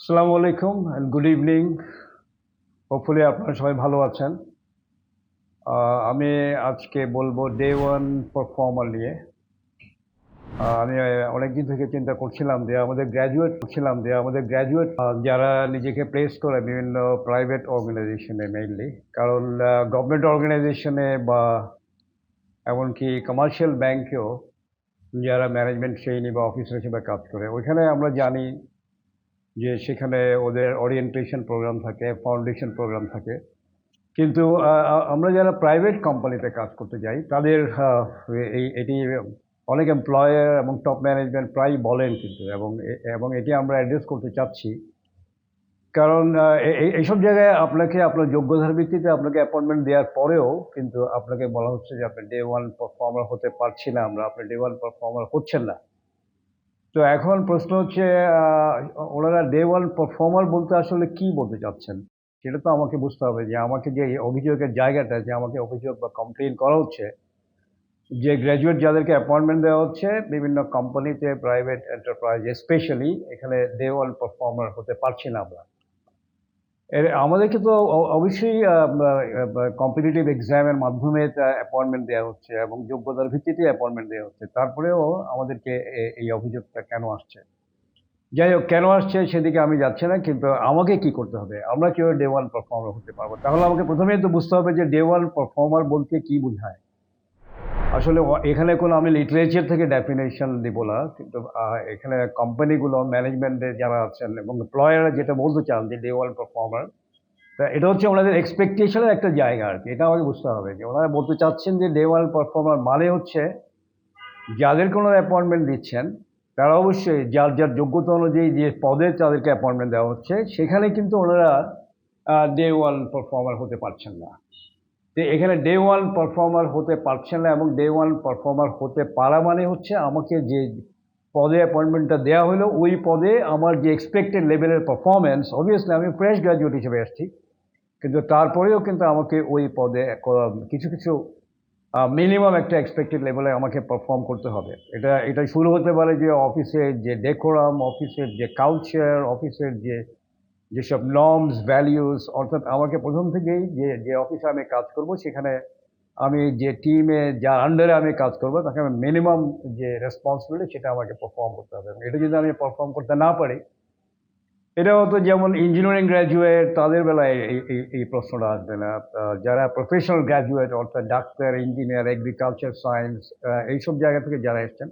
আসসালামু আলাইকুম and good evening. Hopefully আপনারা সবাই ভালো আছেন। আমি আজকে বলবো ডে ওয়ান পারফর্মার নিয়ে। আমি অনেকদিন থেকে চিন্তা করছিলাম যে আমাদের গ্র্যাজুয়েট যারা নিজেকে প্লেস করে বিভিন্ন প্রাইভেট অর্গানাইজেশনে মেইনলি, কারণ গভর্নমেন্ট অর্গানাইজেশনে বা এমনকি কমার্শিয়াল ব্যাংকেও যারা ম্যানেজমেন্ট ট্রেইনি বা অফিসার হিসেবে কাজ করে, ওইখানে আমরা জানি যে সেখানে ওদের ওরিয়েন্টেশন প্রোগ্রাম থাকে, ফাউন্ডেশন প্রোগ্রাম থাকে। কিন্তু আমরা যারা প্রাইভেট কোম্পানিতে কাজ করতে যাই তাদের এটি অনেক এমপ্লয়ার এবং টপ ম্যানেজমেন্ট প্রায় বলেন কিন্তু, এবং এটি আমরা অ্যাড্রেস করতে চাচ্ছি। কারণ এইসব জায়গায় আপনাকে আপনার যোগ্যতার ভিত্তিতে আপনাকে অ্যাপয়েন্টমেন্ট দেওয়ার পরেও কিন্তু আপনাকে বলা হচ্ছে যে আপনি ডে ওয়ান পারফর্মার হতে পারছি না আমরা, আপনি ডে ওয়ান পারফর্মার হচ্ছেন না। তো এখন প্রশ্ন হচ্ছে ওনারা ডে ওয়ান পারফর্মার বলতে আসলে কি বলতে চাচ্ছেন, সেটা তো আমাকে বুঝতে হবে। যে আমাকে যে অভিযোগের জায়গাটা, যে আমাকে অভিযোগ বা কমপ্লেন করা হচ্ছে যে গ্র্যাজুয়েট যাদেরকে অ্যাপয়েন্টমেন্ট দেওয়া হচ্ছে বিভিন্ন কোম্পানিতে, প্রাইভেট এন্টারপ্রাইজ স্পেশালি, এখানে ডে ওয়ান পারফর্মার হতে পারছি না আমরা। আমাদেরকে তো অবশ্যই কম্পিটিটিভ এক্সামের মাধ্যমে অ্যাপয়েন্টমেন্ট দেওয়া হচ্ছে এবং যোগ্যতার ভিত্তিতে অ্যাপয়েন্টমেন্ট দেওয়া হচ্ছে, তারপরেও আমাদেরকে এই অভিযোগটা কেন আসছে? যাই হোক, কেন আসছে সেদিকে আমি যাচ্ছি না, কিন্তু আমাকে কি করতে হবে? আমরা কেউ ডে ওয়ান পারফর্মার হতে পারবো? তাহলে আমাকে প্রথমেই তো বুঝতে হবে যে ডে ওয়ান পারফর্মার বলতে কি বোঝায়। আসলে এখানে কোনো আমি লিটারেচার থেকে ডেফিনেশন দিব না, কিন্তু এখানে কোম্পানিগুলো, ম্যানেজমেন্টে যারা আছেন এবং এমপ্লয়াররা যেটা বলতে চান যে ডে ওয়ান পারফর্মার, তা এটা হচ্ছে ওনাদের এক্সপেকটেশনের একটা জায়গা আর কি। এটা আমাকে বুঝতে হবে যে ওনারা বলতে চাচ্ছেন যে ডে ওয়ান পারফর্মার মানে হচ্ছে যাদের কোনো অ্যাপয়েন্টমেন্ট দিচ্ছেন তারা অবশ্যই যার যার যোগ্যতা অনুযায়ী যে পদে তাদেরকে অ্যাপয়েন্টমেন্ট দেওয়া হচ্ছে সেখানে কিন্তু ওনারা ডে ওয়ান পারফর্মার হতে পারছেন না। তো এখানে ডে ওয়ান পারফর্মার হতে পারছেন না, এবং ডে ওয়ান পারফর্মার হতে পারা মানে হচ্ছে আমাকে যে পদে অ্যাপয়েন্টমেন্টটা দেওয়া হলো ওই পদে আমার যে এক্সপেক্টেড লেভেলের পারফরমেন্স, অবভিয়াসলি আমি ফ্রেশ গ্র্যাজুয়েট হিসেবে আসছি, কিন্তু তারপরেও কিন্তু আমাকে ওই পদে কিছু কিছু মিনিমাম একটা এক্সপেক্টেড লেভেলে আমাকে পারফর্ম করতে হবে। এটা শুরু হতে পারে যে অফিসের যে ডেকোরাম, অফিসের যে কালচার, অফিসের যেসব নর্মস, ভ্যালিউস, অর্থাৎ আমাকে প্রথম থেকেই যে অফিসে আমি কাজ করব সেখানে আমি যে টিমে যার আন্ডারে আমি কাজ করব তাকে আমি মিনিমাম যে রেসপন্সিবিলিটি সেটা আমাকে পারফর্ম করতে হবে। এবং এটা যদি আমি পারফর্ম করতে না পারি, এটা হতো যেমন ইঞ্জিনিয়ারিং গ্র্যাজুয়েট তাদের বেলায় এই প্রশ্নটা আসবে না। যারা প্রফেশনাল গ্র্যাজুয়েট অর্থাৎ ডাক্তার, ইঞ্জিনিয়ার, এগ্রিকালচার সায়েন্স, এইসব জায়গা থেকে যারা এসছেন,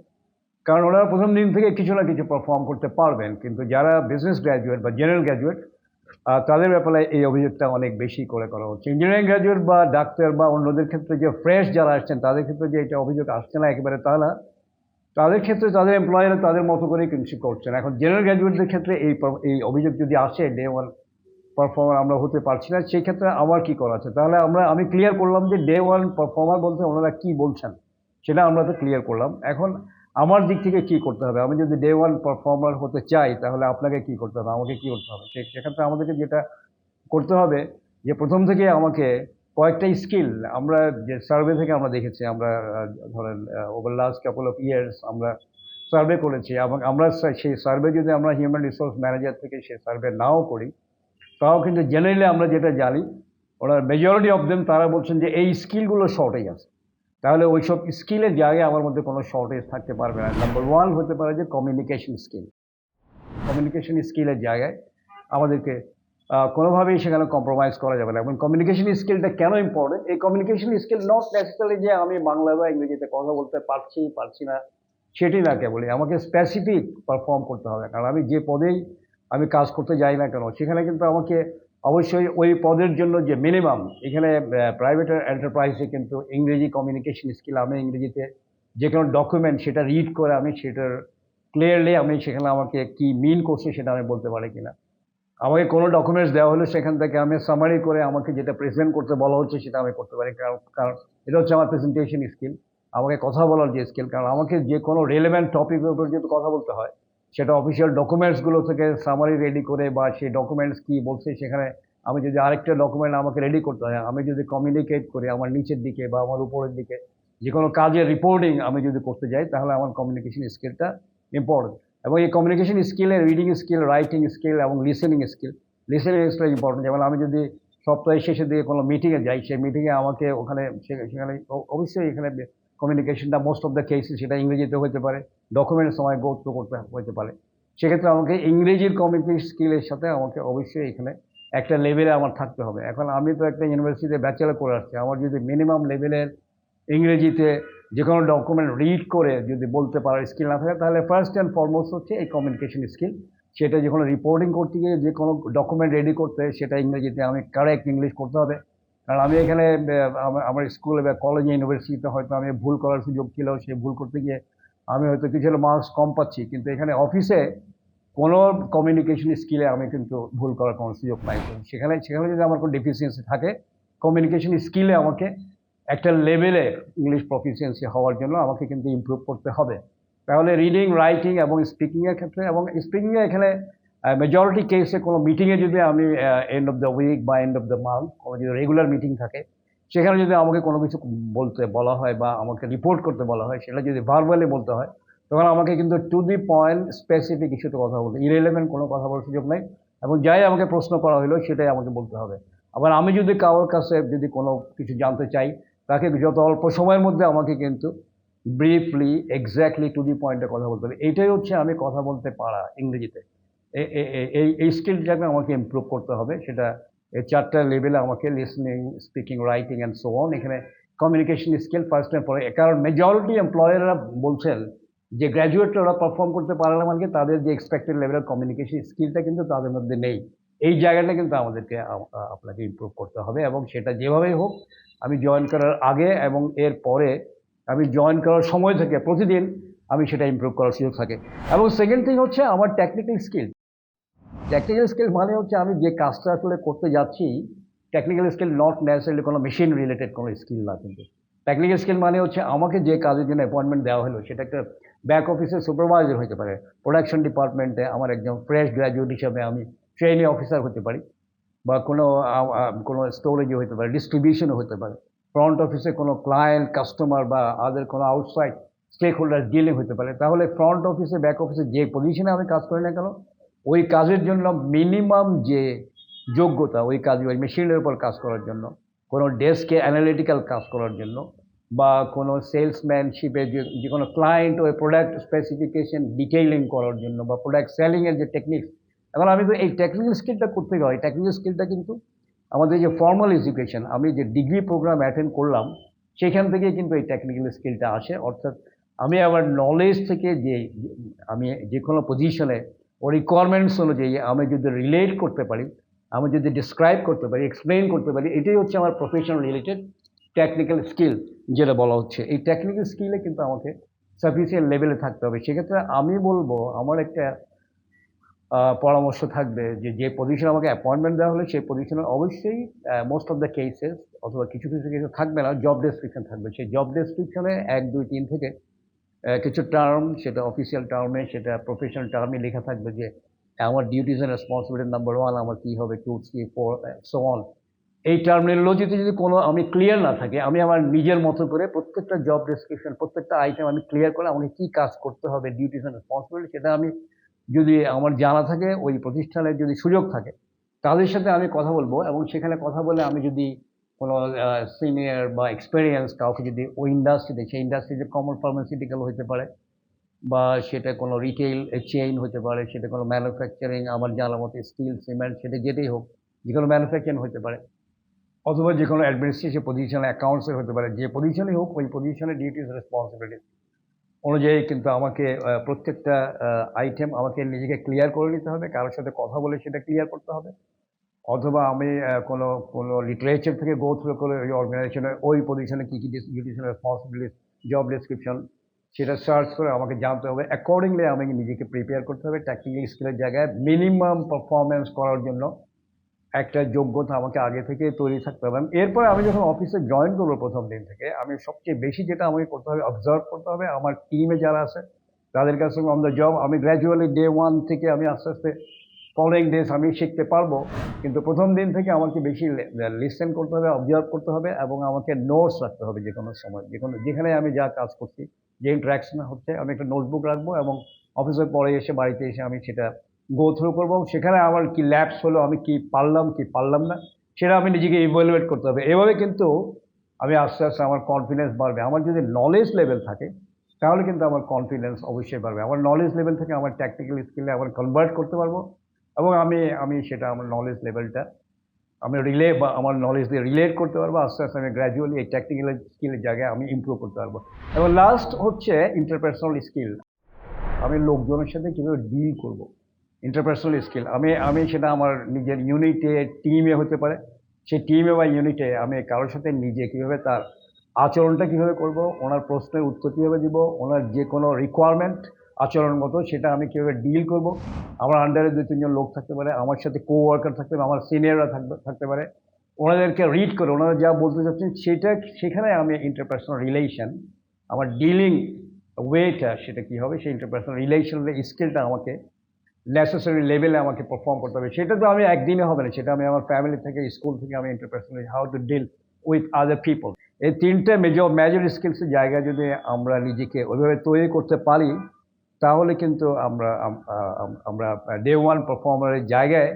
কারণ ওরা প্রথম দিন থেকে কিছু না কিছু পারফর্ম করতে পারবেন। কিন্তু যারা বিজনেস গ্র্যাজুয়েট বা জেনারেল গ্র্যাজুয়েট, তাদের ব্যাপারে এই অভিযোগটা অনেক বেশি করে করা হচ্ছে। ইঞ্জিনিয়ারিং গ্র্যাজুয়েট বা ডাক্তার বা অন্যদের ক্ষেত্রে যে ফ্রেশ যারা আসছেন তাদের ক্ষেত্রে যে এটা অভিযোগ আসছে না একেবারে তা না, তাদের ক্ষেত্রে তাদের এমপ্লয়াররা তাদের মতো করেই কিছু করছেন। এখন জেনারেল গ্র্যাজুয়েটদের ক্ষেত্রে এই অভিযোগ যদি আসে ডে ওয়ান পারফর্মার আমরা হতে পারছি না, সেই ক্ষেত্রে আমার কি করা আছে? তাহলে আমি ক্লিয়ার করলাম যে ডে ওয়ান পারফর্মার বলতে ওনারা কি বলছেন সেটা আমরা তো ক্লিয়ার করলাম। এখন আমার দিক থেকে কি করতে হবে? আমি যদি ডে ওয়ান পারফর্মার হতে চাই তাহলে আপনাকে কি করতে হবে, আমাকে কি করতে হবে? সেক্ষেত্রে আমাদেরকে যেটা করতে হবে যে প্রথম থেকে আমাকে কয়েকটা স্কিল, আমরা যে সার্ভে থেকে আমরা দেখেছি, আমরা ধরেন over last couple of years আমরা সার্ভে করেছি, এবং আমরা সেই সার্ভে যদি আমরা হিউম্যান রিসোর্স ম্যানেজার থেকে সেই সার্ভে নাও করি, তাও কিন্তু জেনারেলি আমরা যেটা জানি ওনার মেজরিটি অফ দেম তারা বলছেন যে এই স্কিলগুলো শর্টেজ আছে। তাহলে ওইসব স্কিলের জায়গায় আমার মধ্যে কোনো শর্টেজ থাকতে পারবে না। নাম্বার ওয়ান হতে পারে যে কমিউনিকেশন স্কিল। কমিউনিকেশন স্কিলের জায়গায় আমাদেরকে কোনোভাবেই সেখানে কম্প্রোমাইজ করা যাবে না। এবং কমিউনিকেশন স্কিলটা কেন ইম্পর্টেন্ট? এই কমিউনিকেশন স্কিল নট নেসেসারি যে আমি বাংলা বা ইংরেজিতে কথা বলতে পারছি না সেটি না, কেবলই আমাকে স্পেসিফিক পারফর্ম করতে হবে। কারণ আমি যে পদেই আমি কাজ করতে যাই না কেন সেখানে কিন্তু আমাকে অবশ্যই ওই পদের জন্য যে মিনিমাম, এখানে প্রাইভেট এন্টারপ্রাইজে কিন্তু ইংরেজি কমিউনিকেশন স্কিল, আমি ইংরেজিতে যে কোনো ডকুমেন্ট সেটা রিড করে আমি সেটার ক্লিয়ারলি আমি সেখানে আমাকে কি মিন করছে সেটা আমি বলতে পারি কিনা। আমাকে কোনো ডকুমেন্টস দেওয়া হলে সেখান থেকে আমি সামারি করে আমাকে যেটা প্রেজেন্ট করতে বলা হচ্ছে সেটা আমি করতে পারি। কারণ এটা হচ্ছে আমার প্রেজেন্টেশন স্কিল, আমাকে কথা বলার যে স্কিল। কারণ আমাকে যে কোনো রেলেভেন্ট টপিকের উপর যেহেতু কথা বলতে হয়, সেটা অফিসিয়াল ডকুমেন্টসগুলো থেকে সামারি রেডি করে বা সেই ডকুমেন্টস কী বলছে সেখানে আমি যদি আরেকটা ডকুমেন্ট আমাকে রেডি করতে হয়, আমি যদি কমিউনিকেট করি আমার নিচের দিকে বা আমার উপরের দিকে যে কোনো কাজের রিপোর্টিং আমি যদি করতে যাই, তাহলে আমার কমিউনিকেশন স্কিলটা ইম্পর্টেন্ট। এবং এই কমিউনিকেশন স্কিলে রিডিং স্কিল, রাইটিং স্কিল এবং লিসেনিং স্কিলটা ইম্পর্টেন্ট। যেমন আমি যদি সপ্তাহের শেষে দিয়ে কোনো মিটিংয়ে যাই, সেই মিটিংয়ে আমাকে ওখানে সেখানে অবশ্যই এখানে কমিউনিকেশনটা মোস্ট অফ দ্য কেসে সেটা ইংরেজিতে হতে পারে, ডকুমেন্টের সময় গো থ্রু করতে হতে পারে। সেক্ষেত্রে আমাকে ইংরেজির কমিউনিকেশন স্কিলের সাথে আমাকে অবশ্যই এখানে একটা লেভেলে আমার থাকতে হবে। এখন আমি তো একটা ইউনিভার্সিটিতে ব্যাচেলর করে আসছি, আমার যদি মিনিমাম লেভেলের ইংরেজিতে যে কোনো ডকুমেন্ট রিড করে যদি বলতে পারার স্কিল না থাকে, তাহলে ফার্স্ট অ্যান্ড ফরমোস্ট হচ্ছে এই কমিউনিকেশন স্কিল। সেটা যে কোনো রিপোর্টিং করতে গিয়ে যে কোনো ডকুমেন্ট রেডি করতে সেটা ইংরেজিতে আমি কারেক্ট ইংলিশ করতে হবে। কারণ আমি এখানে আমার স্কুলে বা কলেজে ইউনিভার্সিটিতে হয়তো আমি ভুল করার সুযোগ ছিল, সেই ভুল করতে গিয়ে আমি হয়তো কিছু মার্কস কম পাচ্ছি, কিন্তু এখানে অফিসে কোনো কমিউনিকেশন স্কিলে আমি কিন্তু ভুল করার কোনো সুযোগ পাই। সেখানে যদি আমার কোনো ডেফিসিয়েন্সি থাকে, কমিউনিকেশন স্কিলে আমাকে একটা লেভেলে ইংলিশ প্রফিসিয়েন্সি হওয়ার জন্য আমাকে কিন্তু ইমপ্রুভ করতে হবে। তাহলে রিডিং, রাইটিং এবং স্পিকিংয়ের ক্ষেত্রে, এবং স্পিকিংয়ে এখানে মেজরিটি কেসে কোনো মিটিংয়ে যদি আমি এন্ড অফ দ্য উইক বা এন্ড অফ দ্য মান্থ কোনো যদি রেগুলার মিটিং থাকে, সেখানে যদি আমাকে কোনো কিছু বলতে বলা হয় বা আমাকে রিপোর্ট করতে বলা হয়, সেটা যদি ভার্বালি বলতে হয়, তখন আমাকে কিন্তু টু দি পয়েন্ট স্পেসিফিক ইস্যুতে কথা বলতে, ইরেলেভেন্ট কোনো কথা বলার সুযোগ নেই, এবং যাই আমাকে প্রশ্ন করা হলো সেটাই আমাকে বলতে হবে। আবার আমি যদি কারোর কাছে যদি কোনো কিছু জানতে চাই, তাকে যত অল্প সময়ের মধ্যে আমাকে কিন্তু ব্রিফলি, এক্স্যাক্টলি টু দি পয়েন্টে কথা বলতে হবে। এইটাই হচ্ছে আমি কথা বলতে পারা ইংরেজিতে। এই স্কিলটাকে আমাকে ইমপ্রুভ করতে হবে। সেটা এই 4টা লেভেলে আমাকে listening, speaking, writing and so on. এখানে communication skill first and for, কারণ মেজরিটি এমপ্লয়াররা বলছেন যে গ্র্যাজুয়েটরা ওরা পারফর্ম করতে পারে না, মানে তাদের যে এক্সপেক্টেড লেভেলের কমিউনিকেশন স্কিলটা কিন্তু তাদের মধ্যে নেই। এই জায়গাটা কিন্তু আমাদেরকে আপনাকে ইমপ্রুভ করতে হবে, এবং সেটা যেভাবেই হোক আমি জয়েন করার আগে এবং এর পরে, আমি জয়েন করার সময় থেকে প্রতিদিন আমি সেটা ইমপ্রুভ করার সুযোগ থাকে। এবং সেকেন্ড থিং হচ্ছে আমার টেকনিক্যাল স্কিল মানে হচ্ছে আমি যে কাজটা আসলে করতে যাচ্ছি, টেকনিক্যাল স্কিল নট নেসেসারিলি কোনো মেশিন রিলেটেড কোনো স্কিল না, কিন্তু টেকনিক্যাল স্কিল মানে হচ্ছে আমাকে যে কাজের জন্য অ্যাপয়েন্টমেন্ট দেওয়া হলো, সেটা একটা ব্যাক অফিসের সুপারভাইজার হতে পারে, প্রোডাকশন ডিপার্টমেন্টে আমার একজন ফ্রেশ গ্র্যাজুয়েট হিসাবে আমি ট্রেনিং অফিসার হতে পারি, বা কোনো স্টোরেজে হতে পারে, ডিস্ট্রিবিউশনে হতে পারে, ফ্রন্ট অফিসে কোনো ক্লায়েন্ট, কাস্টমার বা আদার কোনো আউটসাইড স্টেক হোল্ডার ডিলিং হতে পারে। তাহলে ফ্রন্ট অফিসে, ব্যাক অফিসে যে পজিশনে আমি কাজ করি না কেন, ওই কাজের জন্য মিনিমাম যে যোগ্যতা, ওই কাজ, ওই মেশিনের উপর কাজ করার জন্য, কোনো ডেস্কে অ্যানালিটিক্যাল কাজ করার জন্য, বা কোনো সেলসম্যানশিপে যে কোনো ক্লায়েন্ট ওই প্রোডাক্ট স্পেসিফিকেশন ডিটেইলিং করার জন্য, বা প্রোডাক্ট সেলিংয়ের যে টেকনিক্স। এখন আমি তো এই টেকনিক্যাল স্কিলটা করতে গেলে, এই টেকনিক্যাল স্কিলটা কিন্তু আমাদের যে ফর্মাল এডুকেশন, আমি যে ডিগ্রি প্রোগ্রাম অ্যাটেন্ড করলাম, সেখান থেকে কিন্তু এই টেকনিক্যাল স্কিলটা আসে। অর্থাৎ আমি আমার নলেজ থেকে যে আমি যে কোনো পজিশনে ও রিকোয়ারমেন্টস অনুযায়ী আমি যদি রিলেট করতে পারি, আমি যদি ডিসক্রাইব করতে পারি, এক্সপ্লেন করতে পারি, এটাই হচ্ছে আমার প্রফেশনাল রিলেটেড টেকনিক্যাল স্কিল যেটা বলা হচ্ছে। এই টেকনিক্যাল স্কিলে কিন্তু আমাকে সাফিসিয়েন্ট লেভেলে থাকতে হবে। সেক্ষেত্রে আমি বলবো, আমার একটা পরামর্শ থাকবে যে পজিশনে আমাকে অ্যাপয়েন্টমেন্ট দেওয়া হলে সেই পজিশনে অবশ্যই মোস্ট অফ দ্য কেসেস, অথবা কিছু কেসে থাকবে না, জব ডেসক্রিপশন থাকবে। সেই জব ডেসক্রিপশনে 1, 2, 3 থেকে কিছু টার্ম, সেটা অফিসিয়াল টার্মে, সেটা প্রফেশনাল টার্মে লেখা থাকবে যে আমার ডিউটিস অ্যান্ড রেসপন্সিবিলিটি নাম্বার 1 আমার কী হবে, 2, 3, 4 সো অন। এই টার্মিনোলজিতে যদি কোনো আমি ক্লিয়ার না থাকে, আমি আমার নিজের মতো করে প্রত্যেকটা জব ডেসক্রিপশন, প্রত্যেকটা আইটেম আমি ক্লিয়ার করে আমাকে কী কাজ করতে হবে, ডিউটিস অ্যান্ড রেসপন্সিবিলিটি, সেটা আমি যদি আমার জানা থাকে, ওই প্রতিষ্ঠানের যদি সুযোগ থাকে, তাদের সাথে আমি কথা বলবো, এবং সেখানে কথা বলে আমি যদি কোনো সিনিয়র বা এক্সপেরিয়েন্স কাউকে যদি ওই ইন্ডাস্ট্রিতে, সেই ইন্ডাস্ট্রিতে কমন ফার্মাসিউটিক্যাল হতে পারে, বা সেটা কোনো রিটেল চেইন হতে পারে, সেটা কোনো ম্যানুফ্যাকচারিং, আমার জানা মতো স্টিল, সিমেন্ট, সেটা যেটাই হোক, যে কোনো ম্যানুফ্যাকচারিং হতে পারে, অথবা যে কোনো অ্যাডমিনিস্ট্রেটিভ পজিশনে অ্যাকাউন্টসের হতে পারে, যে পজিশনেই হোক, ওই পজিশনের ডিউটিস রেসপন্সিবিলিটি অনুযায়ী কিন্তু আমাকে প্রত্যেকটা আইটেম আমাকে নিজেকে ক্লিয়ার করে নিতে হবে, কারোর সাথে কথা বলে সেটা ক্লিয়ার করতে হবে, অথবা আমি কোনো লিটারেচার থেকে গো থ্রু করে ওই অর্গানাইজেশনের ওই পজিশনে কী কী ডিউটিস রেসপন্সিবিলিটি, জব ডেসক্রিপশন, সেটা সার্চ করে আমাকে জানতে হবে। অ্যাকর্ডিংলি আমাকে নিজেকে প্রিপেয়ার করতে হবে। টেকনিক্যাল স্কিলের জায়গায় মিনিমাম পারফরমেন্স করার জন্য একটা যোগ্যতা আমাকে আগে থেকে তৈরি থাকতে হবে। এরপরে আমি যখন অফিসে জয়েন করবো প্রথম দিন থেকে, আমি সবচেয়ে বেশি যেটা আমাকে করতে হবে, অবজার্ভ করতে হবে আমার টিমে যারা আছে তাদের কাছে অন দ্য জব। আমি গ্র্যাজুয়ালি ডে 1 থেকে আমি আস্তে আস্তে ফলোয়িং ডেজ আমি শিখতে পারবো, কিন্তু প্রথম দিন থেকে আমাকে বেশি লিসেন করতে হবে, অবজার্ভ করতে হবে, এবং আমাকে নোটস রাখতে হবে। যে কোনো সময়, যেখানে আমি যা কাজ করছি, যে ইন্টারাকশন হচ্ছে, আমি একটা নোটবুক রাখবো, এবং অফিসে পরে এসে বাড়িতে এসে আমি সেটা গো থ্রু করবো, সেখানে আমার কি ল্যাপস হলো, আমি কি পারলাম না, সেটা আমি নিজেকে ইভ্যালুয়েট করতে হবে। এভাবে কিন্তু আমি আস্তে আস্তে আমার কনফিডেন্স বাড়বে। আমার যদি নলেজ লেভেল থাকে তাহলে কিন্তু আমার কনফিডেন্স অবশ্যই বাড়বে। আমার নলেজ লেভেল থেকে আমার টেকনিক্যাল স্কিলে আবার কনভার্ট করতে পারবো, এবং আমি সেটা আমার নলেজ লেভেলটা আমি বা আমার নলেজ দিয়ে রিলেট করতে পারবো। আস্তে আস্তে আমি গ্র্যাজুয়ালি এই টেকনিক্যাল স্কিলের জায়গায় আমি ইমপ্রুভ করতে পারবো। এবং লাস্ট হচ্ছে ইন্টারপার্সোনাল স্কিল। আমি লোকজনের সাথে কীভাবে ডিল করব, ইন্টারপার্সোনাল স্কিল। আমি সেটা আমার নিজের ইউনিটে, টিমে হতে পারে। সেই টিমে বা ইউনিটে আমি কারোর সাথে নিজে কীভাবে তার আচরণটা কীভাবে করব, ওনার প্রশ্নের উত্তর কীভাবে দিব, ওনার যে কোনো রিকোয়ারমেন্ট আচরণগত সেটা আমি কীভাবে ডিল করব। আমার আন্ডারে 2-3 জন লোক থাকতে পারে, আমার সাথে কো ওয়ার্কার থাকতে পারে, আমার সিনিয়ররা থাকতে পারে। ওনাদেরকে রিড করে ওনারা যা বলতে চাচ্ছেন সেখানে আমি ইন্টারপার্সোনাল রিলেশন, আমার ডিলিং ওয়েটা সেটা কী হবে, সেই ইন্টারপার্সোনাল রিলেশনের স্কিলটা আমাকে নেসেসারি লেভেলে আমাকে পারফর্ম করতে হবে। সেটা তো আমি একদিনে হবে না, সেটা আমি আমার ফ্যামিলি থেকে, স্কুল থেকে আমি interpersonally how to deal with other people. এই 3টে মেজর স্কিলসের জায়গায় যদি আমরা নিজেকে ওইভাবে তৈরি করতে পারি, তাহলে কিন্তু আমরা ডে ওয়ান পারফর্মারের জায়গায়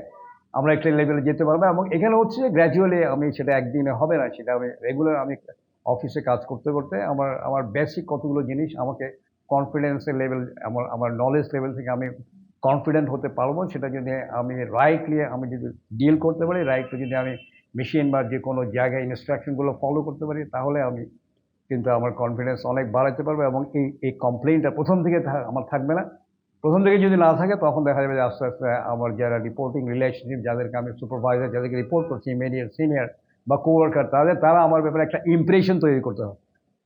আমরা একটা লেভেলে যেতে পারবো। এবং এখানে হচ্ছে গ্র্যাজুয়ালি, আমি সেটা একদিনে হবে না, সেটা আমি রেগুলার আমি অফিসে কাজ করতে করতে আমার বেসিক কতগুলো জিনিস আমাকে কনফিডেন্সের লেভেল, আমার নলেজ লেভেল থেকে আমি কনফিডেন্ট হতে পারবো। সেটা যদি আমি আমি যদি ডিল করতে পারি, রাইটলি যদি আমি মেশিন বা যে কোনো জায়গায় ইনস্ট্রাকশনগুলো ফলো করতে পারি, তাহলে আমি কিন্তু আমার কনফিডেন্স অনেক বাড়াতে পারবো। এবং এই কমপ্লেইনটা প্রথম থেকে আমার থাকবে না। প্রথম থেকে যদি না থাকে, তখন দেখা যাবে যে আস্তে আস্তে আমার যারা রিপোর্টিং রিলেশনশিপ, যাদেরকে আমি সুপারভাইজার, যাদেরকে রিপোর্ট করছি, ইমিডিয়েট সিনিয়র বা কোওয়ার্কার, তারা আমার ব্যাপারে একটা ইমপ্রেশন তৈরি করতে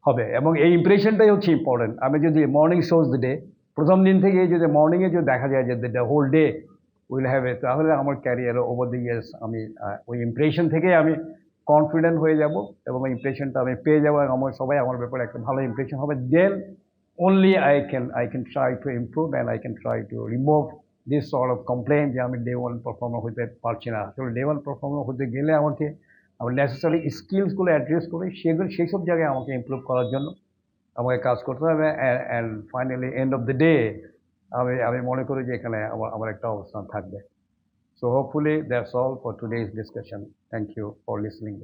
হবে। এবং এই ইমপ্রেশনটাই হচ্ছে ইম্পর্টেন্ট। আমি যদি মর্নিং শোজ দ্য ডে, প্রথম দিন থেকে যদি মর্নিংয়ে যদি দেখা যায় যে the whole day will have a, তাহলে আমার ক্যারিয়ারে ওভার দ্য ইয়ার্স আমি ওই ইমপ্রেশন থেকেই আমি কনফিডেন্ট হয়ে যাব, এবং ওই ইমপ্রেশনটা আমি পেয়ে যাবো, এবং সবাই আমার ব্যাপারে একটা ভালো ইমপ্রেশন হবে। দেন only I can try to improve, and I can try to remove this sort of complaint যে আমি ডে ওয়ান পারফর্মার হতে পারছি না। আসলে ডে ওয়ান পারফর্মার হতে গেলে আমাকে আমার নেসেসারি স্কিলসগুলো অ্যাড্রেস করে সেই সব জায়গায় আমাকে ইমপ্রুভ করার জন্য আমাকে কাজ করতে হবে। And finally end of the day আমি মনে করি যে এখানে আমার একটা অবস্থান থাকবে। So hopefully that's all for today's discussion. Thank you for listening.